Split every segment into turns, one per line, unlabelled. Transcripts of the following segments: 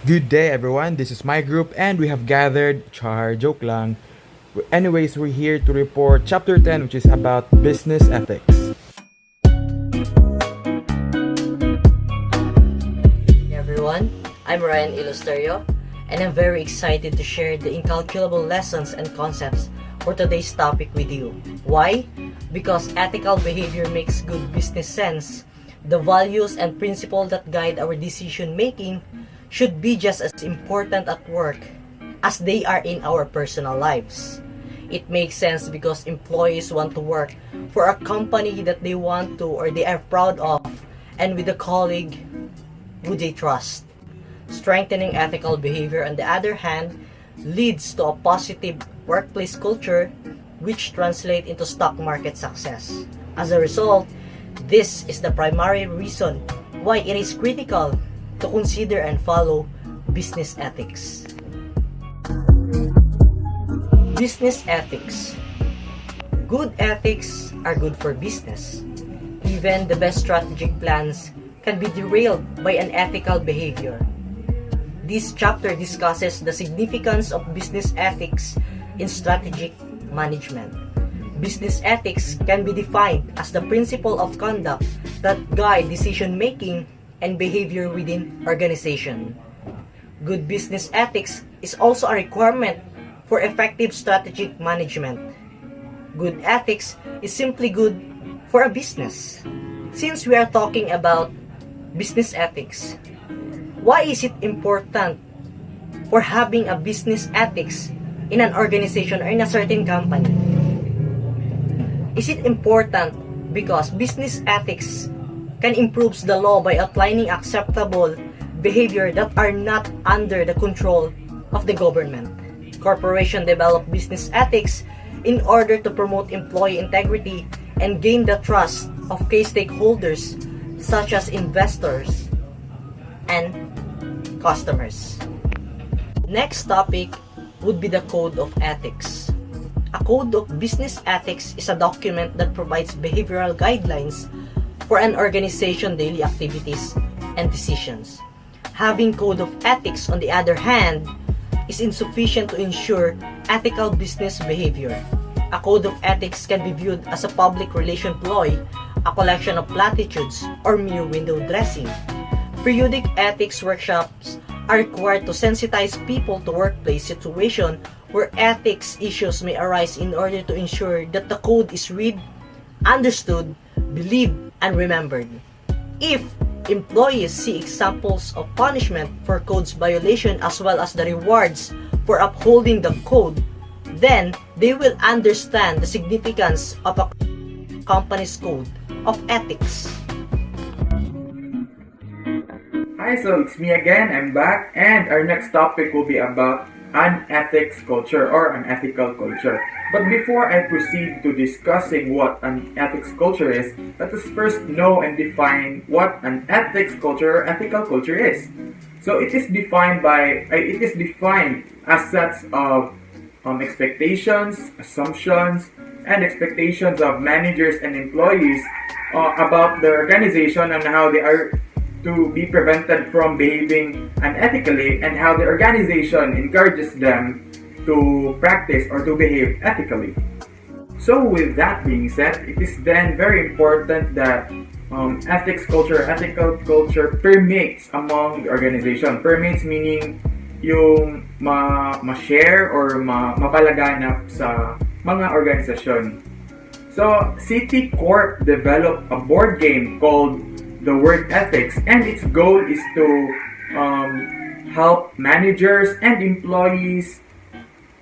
Good day, everyone. This is my group, and we have gathered. Char, joke lang. Anyways, we're here to report chapter 10, which is about business ethics.
Hey everyone, I'm Ryan Ilusterio, and I'm very excited to share the incalculable lessons and concepts for today's topic with you. Why? Because ethical behavior makes good business sense. The values and principles that guide our decision making should be just as important at work as they are in our personal lives. It makes sense because employees want to work for a company that they want to or they are proud of and with a colleague who they trust. Strengthening ethical behavior, on the other hand, leads to a positive workplace culture which translates into stock market success. As a result, this is the primary reason why it is critical to consider and follow business ethics. Business ethics. Good ethics are good for business. Even the best strategic plans can be derailed by unethical behavior. This chapter discusses the significance of business ethics in strategic management. Business ethics can be defined as the principle of conduct that guide decision making and behavior within organization. Good business ethics is also a requirement for effective strategic management. Good ethics is simply good for a business. Since we are talking about business ethics, why is it important for having a business ethics in an organization or in a certain company? Is it important because business ethics can improve the law by outlining acceptable behavior that are not under the control of the government? Corporations develop business ethics in order to promote employee integrity and gain the trust of key stakeholders such as investors and customers. Next topic would be the Code of Ethics. A Code of Business Ethics is a document that provides behavioral guidelines for an organization's daily activities and decisions. Having Code of Ethics, on the other hand, is insufficient to ensure ethical business behavior. A Code of Ethics can be viewed as a public relation ploy, a collection of platitudes, or mere window dressing. Periodic ethics workshops are required to sensitize people to workplace situations where ethics issues may arise in order to ensure that the code is read, understood, believed, and remembered. If employees see examples of punishment for code's violation as well as the rewards for upholding the code, then they will understand the significance of a company's code of ethics.
Hi, so it's me again. I'm back, and our next topic will be about unethics culture or unethical culture. But before I proceed to discussing what an ethics culture is, let us first know and define what an ethics culture or ethical culture is. So it is defined as sets of expectations, assumptions, and expectations of managers and employees about the organization and how they are to be prevented from behaving unethically, and how the organization encourages them to practice or to behave ethically. So with that being said, it is then very important that ethics culture, ethical culture permeates among the organization. Permeates meaning yung ma-share or mapalaganap sa mga organisasyon. So, City Corp developed a board game called The Word Ethics, and its goal is to help managers and employees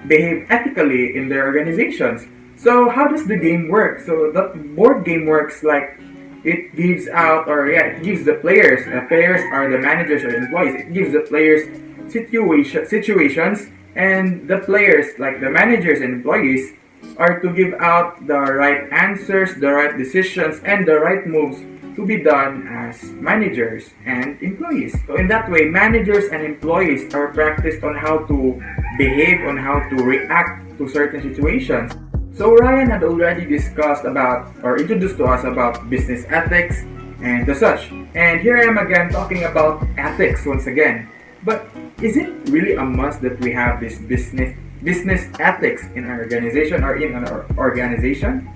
behave ethically in their organizations. So how does the game work? So the board game works like it gives it gives the players. Players are the managers or employees. It gives the players situations, and the players, like the managers and employees, are to give out the right answers, the right decisions, and the right moves to be done as managers and employees. So in that way, managers and employees are practiced on how to behave, on how to react to certain situations. So Ryan had already discussed about or introduced to us about business ethics and the such. And here I am again talking about ethics once again. But is it really a must that we have this business ethics in our organization or in our organization?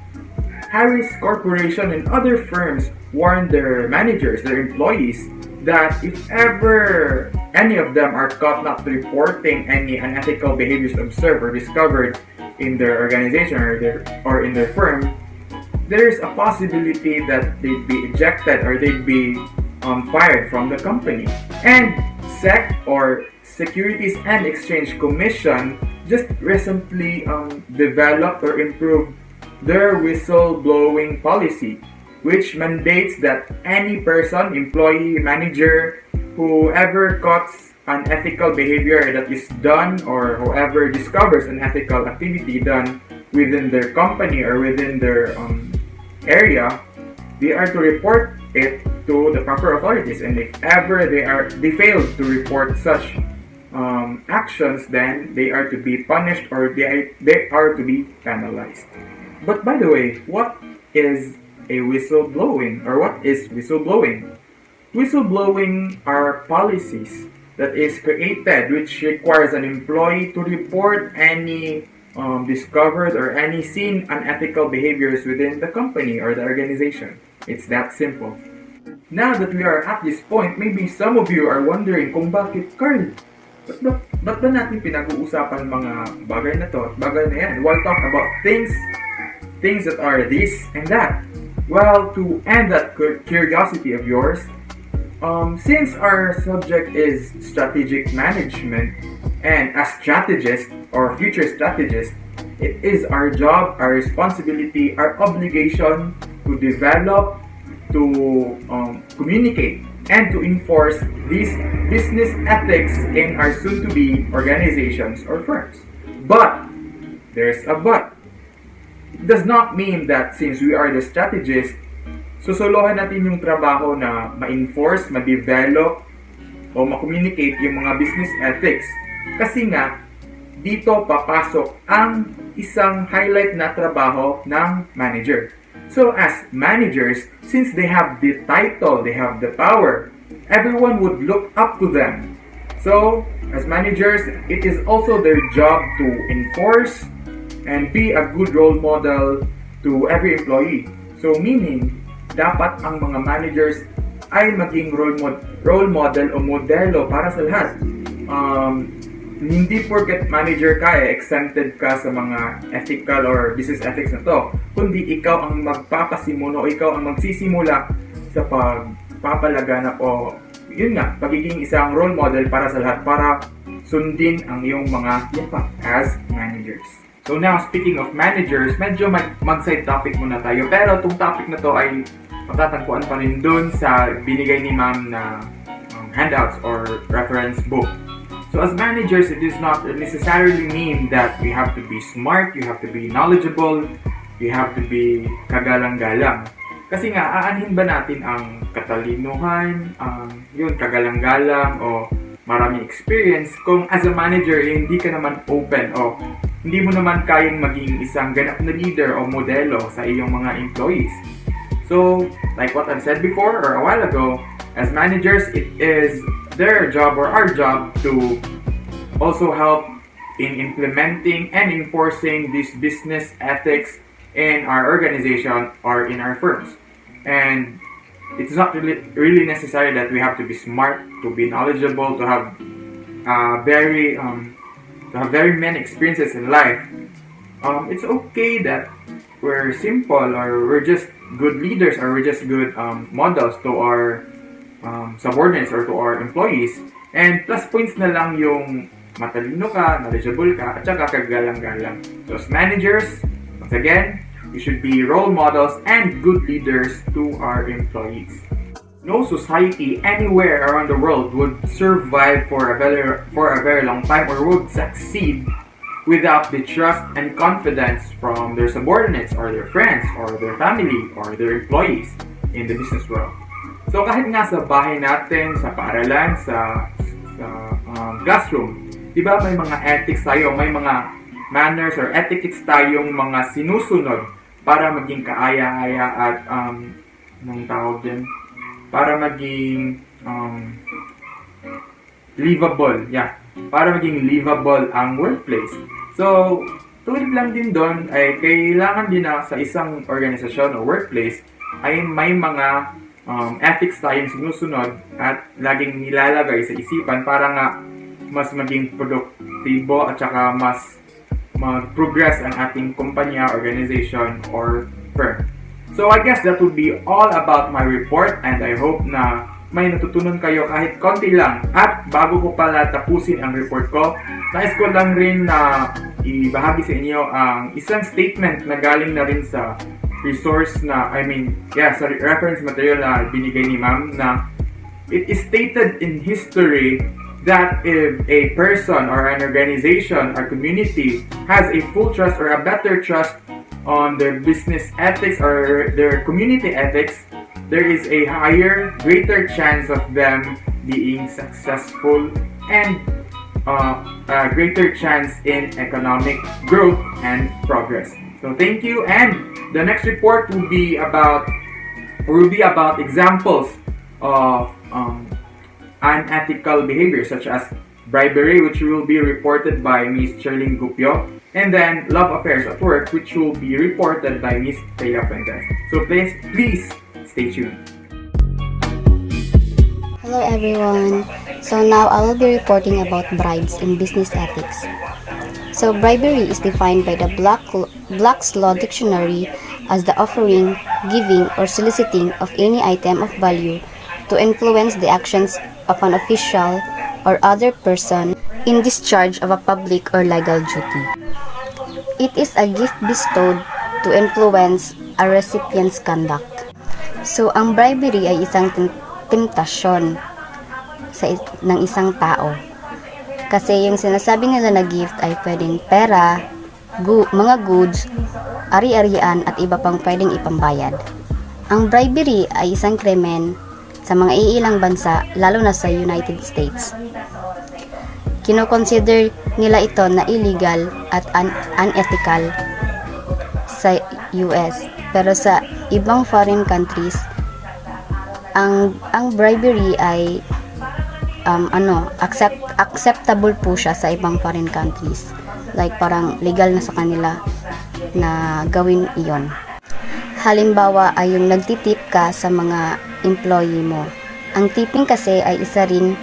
Harris Corporation and other firms warn their managers, their employees, that if ever any of them are caught not reporting any unethical behaviors observed or discovered in their organization or in their firm, there's a possibility that they'd be ejected or they'd be fired from the company. And SEC, or Securities and Exchange Commission, just recently developed or improved their whistleblowing policy, which mandates that any person, employee, manager, whoever caught unethical behavior that is done or whoever discovers unethical activity done within their company or within their area, they are to report it to the proper authorities. And if ever they fail to report such actions, then they are to be punished or they are to be penalized. But by the way, what is a whistleblowing, or what is whistleblowing? Whistleblowing are policies that is created which requires an employee to report any discovered or any seen unethical behaviors within the company or the organization. It's that simple. Now that we are at this point, maybe some of you are wondering kung bakit, Carl, ba't ba natin pinag-uusapan mga bagay na to at bagay na yan? Why talk about things that are this and that? Well, to end that curiosity of yours, since our subject is strategic management, and as strategists or future strategists, it is our job, our responsibility, our obligation to develop, to communicate, and to enforce these business ethics in our soon-to-be organizations or firms. But, there's a but. It does not mean that since we are the strategist, susuluhan natin yung trabaho na ma-enforce, ma-develop, o ma-communicate yung mga business ethics. Kasi nga, dito papasok ang isang highlight na trabaho ng manager. So as managers, since they have the title, they have the power, everyone would look up to them. So, as managers, it is also their job to enforce and be a good role model to every employee. So meaning, dapat ang mga managers ay maging role model o modelo para sa lahat. Hindi porket manager ka exempted ka sa mga ethical or business ethics na to, kundi ikaw ang magpapasimuno o ikaw ang magsisimula sa pagpapalaganap o yun nga, pagiging isang role model para sa lahat para sundin ang iyong mga impact as managers. So now, speaking of managers, medyo mag-side topic muna tayo. Pero itong topic na to ay matatagpuan pa rin dun sa binigay ni ma'am na handouts or reference book. So as managers, it does not necessarily mean that you have to be smart, you have to be knowledgeable, you have to be kagalang-galang. Kasi nga, aanhin ba natin ang katalinuhan, yun, kagalang-galang, o maraming experience kung as a manager, hindi ka naman open o hindi mo naman kayang maging isang ganap na leader o modelo sa iyong mga employees. So, like what I've said before or a while ago, as managers, it is their job or our job to also help in implementing and enforcing these business ethics in our organization or in our firms. And it's not really necessary that we have to be smart, to be knowledgeable, to have very many experiences in life. It's okay that we're simple or we're just good leaders or we're just good models to our subordinates or to our employees. And plus points na lang yung matalino ka, knowledgeable ka, at saka kagalang-galang. So as managers, once again, we should be role models and good leaders to our employees. No society anywhere around the world would survive for a very long time or would succeed without the trust and confidence from their subordinates or their friends or their family or their employees in the business world. So kahit nga sa bahay natin, sa paaralan, sa classroom, di ba may mga ethics tayo, may mga manners or etiquettes tayong mga sinusunod para maging kaaya-aya at anong tawag din? Para maging livable. Yeah, para maging livable ang workplace. So, tulad lang din doon ay kailangan din na sa isang organisasyon o workplace ay may mga ethics tayong sinusunod at laging nilalagay sa isipan para nga mas maging produktibo at saka mas mag-progress ang ating kumpanya, organization, or firm. So I guess that would be all about my report and I hope na may natutunan kayo kahit konti lang. At bago ko pala tapusin ang report ko, nais ko lang rin na ibahagi sa inyo ang isang statement na galing na rin sa resource na, sa reference material na binigay ni ma'am na it is stated in history that if a person or an organization or community has a full trust or a better trust on their business ethics or their community ethics, there is a higher, greater chance of them being successful and a greater chance in economic growth and progress. So thank you, and the next report will be about examples of unethical behavior such as bribery, which will be reported by Ms. Charlene Gupio, and then love affairs at work, which will be reported by Ms. Thea Fuentes. So please stay tuned.
Hello everyone. So now I will be reporting about bribes in business ethics. So bribery is defined by the Black's Law Dictionary as the offering, giving, or soliciting of any item of value to influence the actions of an official or other person in discharge of a public or legal duty. It is a gift bestowed to influence a recipient's conduct. So, ang bribery ay isang temptasyon ng isang tao. Kasi yung sinasabi nila na gift ay pwedeng pera, mga goods, ari-arian at iba pang pwedeng ipambayad. Ang bribery ay isang krimen sa mga iilang bansa, lalo na sa United States. Kino-consider nila ito na illegal at unethical sa US. Pero sa ibang foreign countries, ang bribery ay acceptable po siya sa ibang foreign countries. Like parang legal na sa kanila na gawin iyon. Halimbawa ay yung nagtitip ka sa mga employee mo. Ang tipping kasi ay isa rin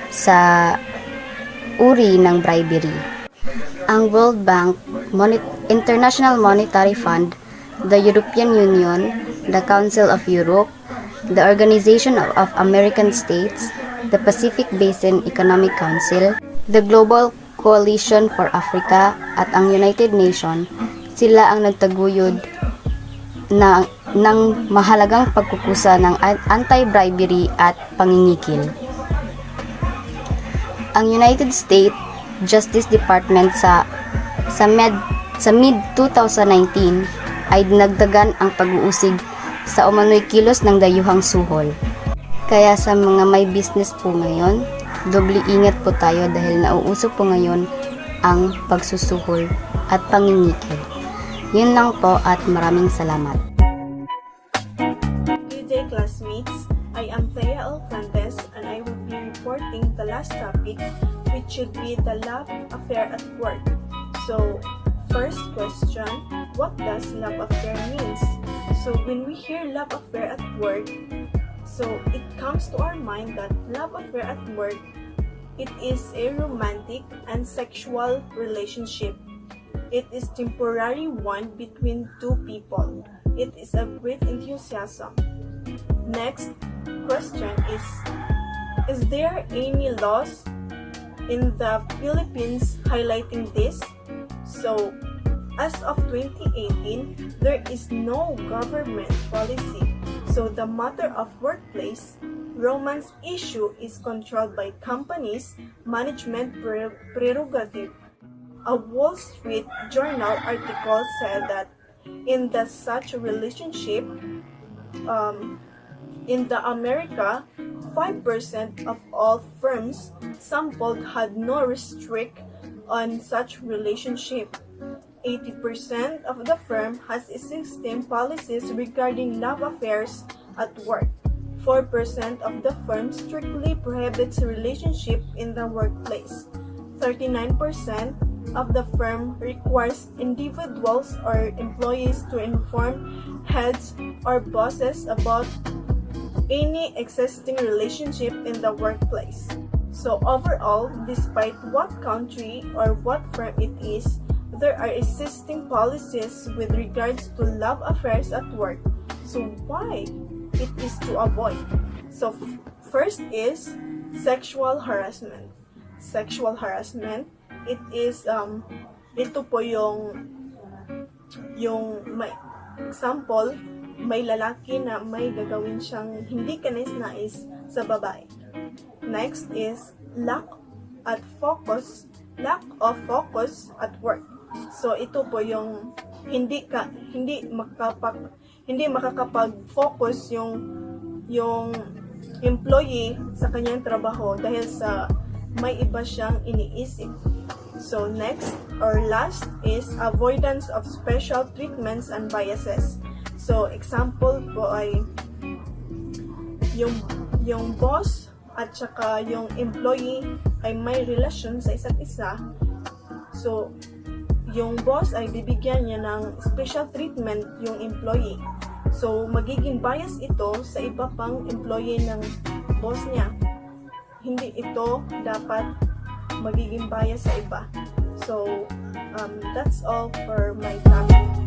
sa uri ng bribery. Ang World Bank, International Monetary Fund, the European Union, the Council of Europe, the Organization of American States, the Pacific Basin Economic Council, the Global Coalition for Africa, at ang United Nations, sila ang nagtaguyod ng mahalagang pagkukusa ng anti-bribery at pangingikil. Ang United States Justice Department sa mid-2019 ay dinagdagan ang pag-uusig sa umano'y kilos ng dayuhang suhol. Kaya sa mga may business po ngayon, doble ingat po tayo dahil nauuso po ngayon ang pagsusuhol at pangingikil. Yun lang po at maraming salamat.
Good day, classmates. I am Thea Fuentes and I will be reporting the last topic, which should be the love affair at work. So, first question, what does love affair means? So, when we hear love affair at work, so it comes to our mind that love affair at work, it is a romantic and sexual relationship. It is temporary one between two people. It is a great enthusiasm. Next question is there any laws in the Philippines highlighting this? So, as of 2018, there is no government policy. So, the matter of workplace romance issue is controlled by companies' management prerogative. A Wall Street Journal article said that in such a relationship, in the America, 5% of all firms sampled had no restrict on such relationship. 80% of the firm has existing policies regarding love affairs at work. 34% of the firm strictly prohibits relationship in the workplace. 39% of the firm requires individuals or employees to inform heads or bosses about any existing relationship in the workplace. So overall, despite what country or what firm it is, there are existing policies with regards to love affairs at work. So why it is to avoid? So first is sexual harassment. Sexual harassment, it is ito po yung may example, may lalaki na may gagawin siyang hindi kanais-nais sa babae. Next is lack of focus at work. So ito po yung hindi makakapag-focus yung employee sa kanyang trabaho dahil sa may iba siyang iniisip. So next or last is avoidance of special treatments and biases. So example po ay yung boss at saka yung employee ay may relasyon sa isa't isa. So yung boss ay bibigyan niya ng special treatment yung employee. So magiging bias ito sa iba pang employee ng boss niya. Hindi ito dapat magiging bias sa iba. So that's all for my topic.